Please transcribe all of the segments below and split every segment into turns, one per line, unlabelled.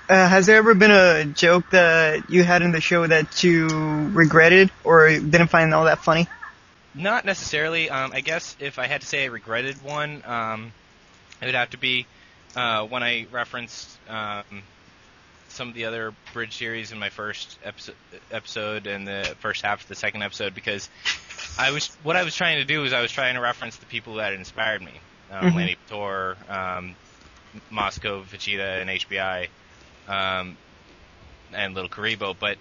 Has there ever been a joke that you had in the show that you regretted or didn't find all that funny?
Not necessarily. I guess if I had to say a regretted one, it would have to be when I referenced some of the other Bridge series in my first episode and the first half of the second episode, because what I was trying to do is I was trying to reference the people that inspired me,
Hmm.
Lanny Tor, Moscow, Vegeta, and HBI, um, and Little Karibo, but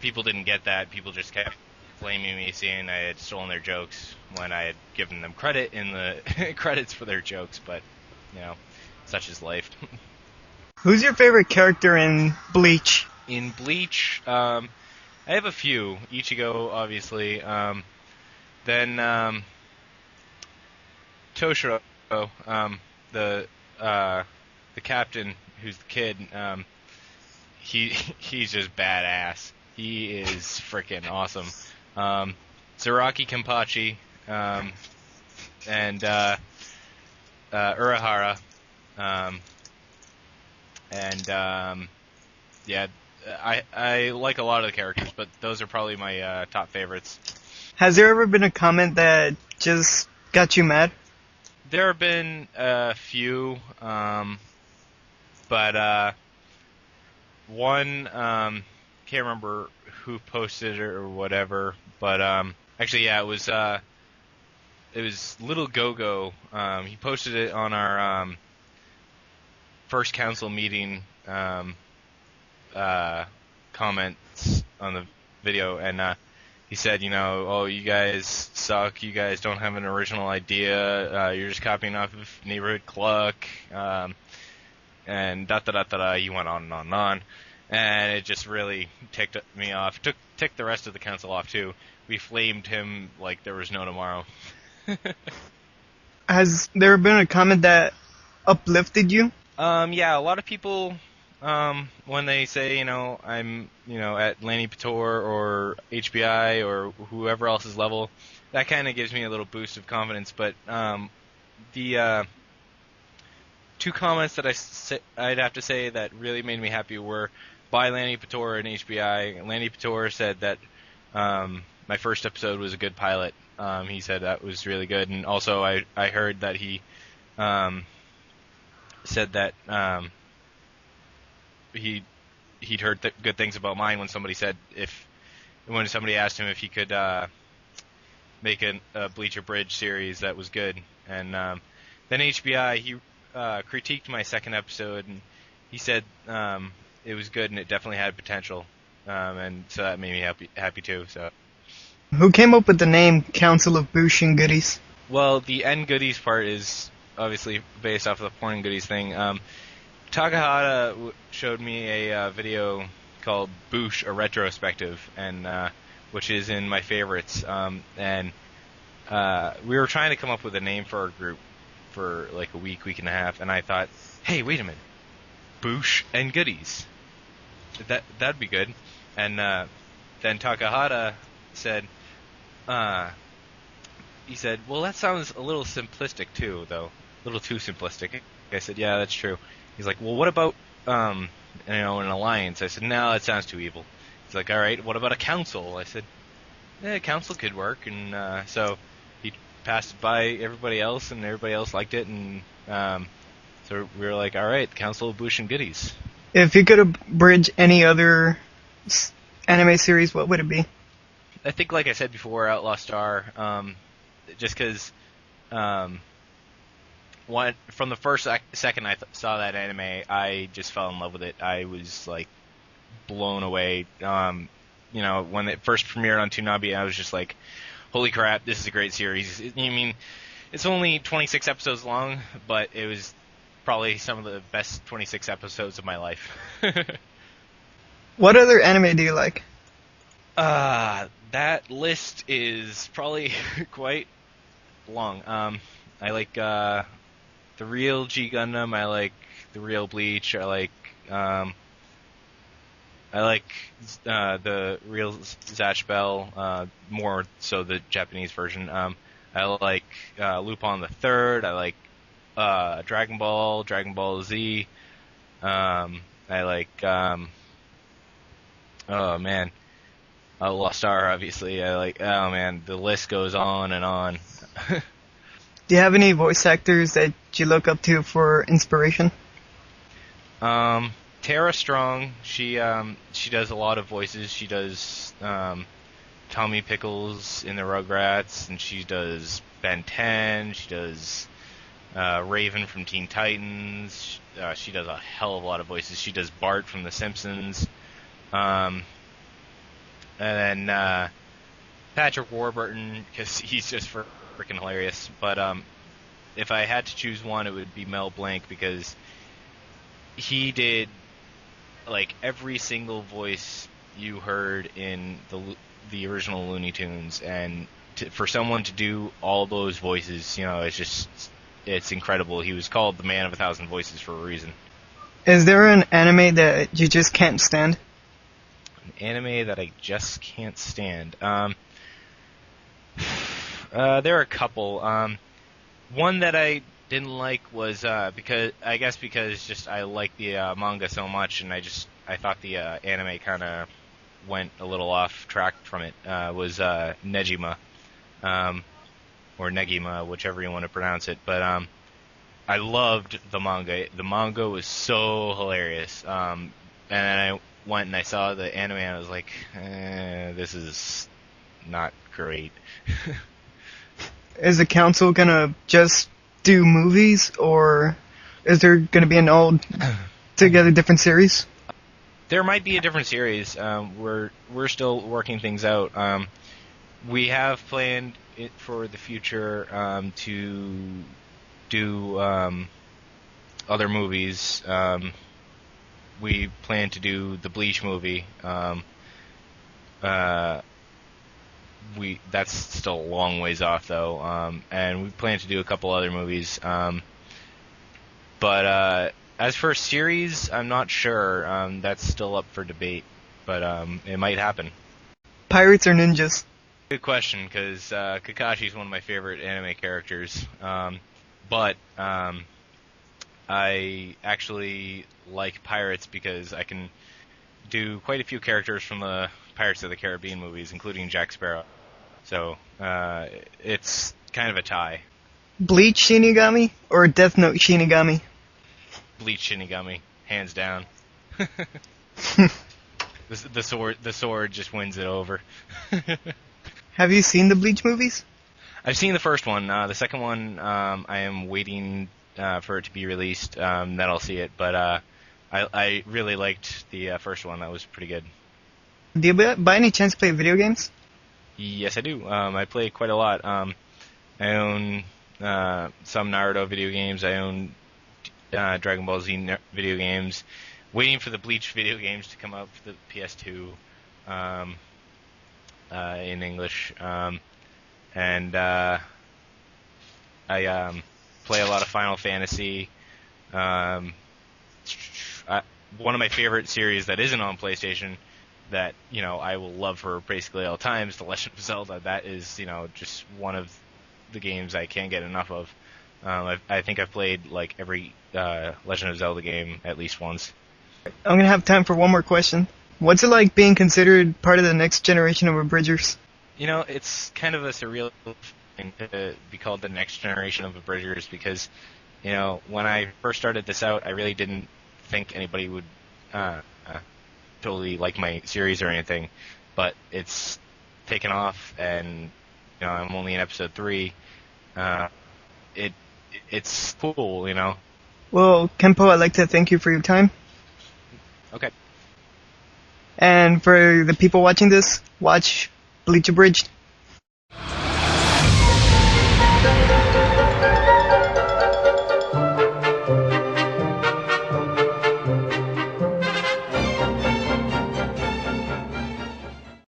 people didn't get that. People just kept blaming me, saying I had stolen their jokes when I had given them credit in the credits for their jokes. But you know, such is life.
Who's your favorite character in Bleach?
In Bleach, I have a few. Ichigo, obviously. Then Toshiro, the the captain, who's the kid. He he's just badass. He is freaking awesome. Um, Zaraki Kenpachi, and Urahara, um, and yeah, I like a lot of the characters, but those are probably my top favorites.
Has there ever been a comment that just got you mad?
There have been a few, but one can't remember who posted it or whatever, but actually, yeah, it was Little Gogo. He posted it on our first council meeting comments on the video, and he said, oh, you guys suck. You guys don't have an original idea. You're just copying off of Neighborhood Cluck, and da da da da da. He went on and on and on, and it just really ticked me off. Ticked the rest of the council off too. We flamed him like there was no tomorrow.
Has there been a comment that uplifted you?
Yeah, a lot of people, when they say, I'm, at Lanny Pator or HBI or whoever else's level, that kind of gives me a little boost of confidence. But the two comments that I'd have to say that really made me happy were by Lanny Pator and HBI. Lanny Pator said that my first episode was a good pilot. He said that was really good, and also I heard that he um, said that he'd heard good things about mine when somebody asked him if he could make a Bleach Abridged series that was good. And then HBI, he critiqued my second episode, and he said it was good and it definitely had potential, and so that made me happy too. So,
Who came up with the name Council of Bushin Goodies?
well, the end goodies part is obviously based off of the porn goodies thing. Takahata showed me a video called Boosh, a retrospective, and which is in my favorites. And we were trying to come up with a name for our group for like a week and a half, and I thought, hey, wait a minute, Boosh and Goodies, that'd be good. And then Takahata said, he said, well, that sounds a little simplistic too, though, a little too simplistic. I said, yeah, that's true. He's like, well, what about an alliance? I said, no, that sounds too evil. He's like, all right, what about a council? I said, yeah, a council could work. And so he passed it by everybody else, and everybody else liked it, and so we were like, all right, Council of Bush and Goodies.
If you could abridge any other anime series, what would it be?
I think, like I said before, Outlaw Star, just because from the first second I saw that anime, I just fell in love with it. I was like blown away. When it first premiered on Toonami, I was just like, "Holy crap, this is a great series!" It's only 26 episodes long, but it was probably some of the best 26 episodes of my life.
What other anime do you like?
That list is probably quite long. I like the real G Gundam. I like the real Bleach. I like the real Zatch Bell, more so the Japanese version. I like Lupin the Third. I like Dragon Ball Z. I like, oh man, Lost Star, obviously. I like, oh man, the list goes on and on.
Do you have any voice actors that you look up to for inspiration?
Tara Strong, she does a lot of voices. She does Tommy Pickles in the Rugrats, and she does Ben 10. She does Raven from Teen Titans. She does a hell of a lot of voices. She does Bart from The Simpsons. And then Patrick Warburton, because he's just freaking hilarious. But if I had to choose one, it would be Mel Blanc, because he did like every single voice you heard in the original Looney Tunes, and for someone to do all those voices, it's incredible. He was called the Man of 1,000 Voices for a reason.
Is there an anime that you just can't stand?
An anime that I just can't stand. There are a couple. One that I didn't like was because I like the manga so much, and I thought the anime kind of went a little off track from it. Was Negima, or Negima, whichever you want to pronounce it. But I loved the manga. The manga was so hilarious. And then I went and I saw the anime, and I was like, this is not great.
Is the council gonna just do movies, or is there gonna be an all together different series?
There might be a different series. We're still working things out. We have planned it for the future to do other movies. We plan to do the Bleach movie. That's still a long ways off though, and we plan to do a couple other movies. But as for series, I'm not sure. That's still up for debate, but it might happen.
Pirates or ninjas?
Good question, because Kakashi is one of my favorite anime characters. But I actually like pirates because I can do quite a few characters from the Pirates of the Caribbean movies, including Jack Sparrow. So it's kind of a tie.
Bleach Shinigami or Death Note Shinigami?
Bleach Shinigami, hands down. The sword just wins it over.
Have you seen the Bleach movies?
I've seen the first one. The second one, I am waiting for it to be released. Then I'll see it. But I really liked the first one. That was pretty good.
Do you by any chance play video games?
Yes, I do. I play quite a lot. I own some Naruto video games. I own Dragon Ball Z video games. Waiting for the Bleach video games to come out for the PS2 in English. And I play a lot of Final Fantasy. One of my favorite series that isn't on PlayStation that, I will love for basically all times, The Legend of Zelda. That is, just one of the games I can't get enough of. I think I've played like every Legend of Zelda game at least once.
I'm going to have time for one more question. What's it like being considered part of the next generation of Abridgers?
It's kind of a surreal thing to be called the next generation of Abridgers because, when I first started this out, I really didn't think anybody would totally like my series or anything, but it's taken off, and I'm only in episode 3. It's cool,
Well, Khenpoe, I'd like to thank you for your time.
Okay.
And for the people watching this, watch Bleach Abridged.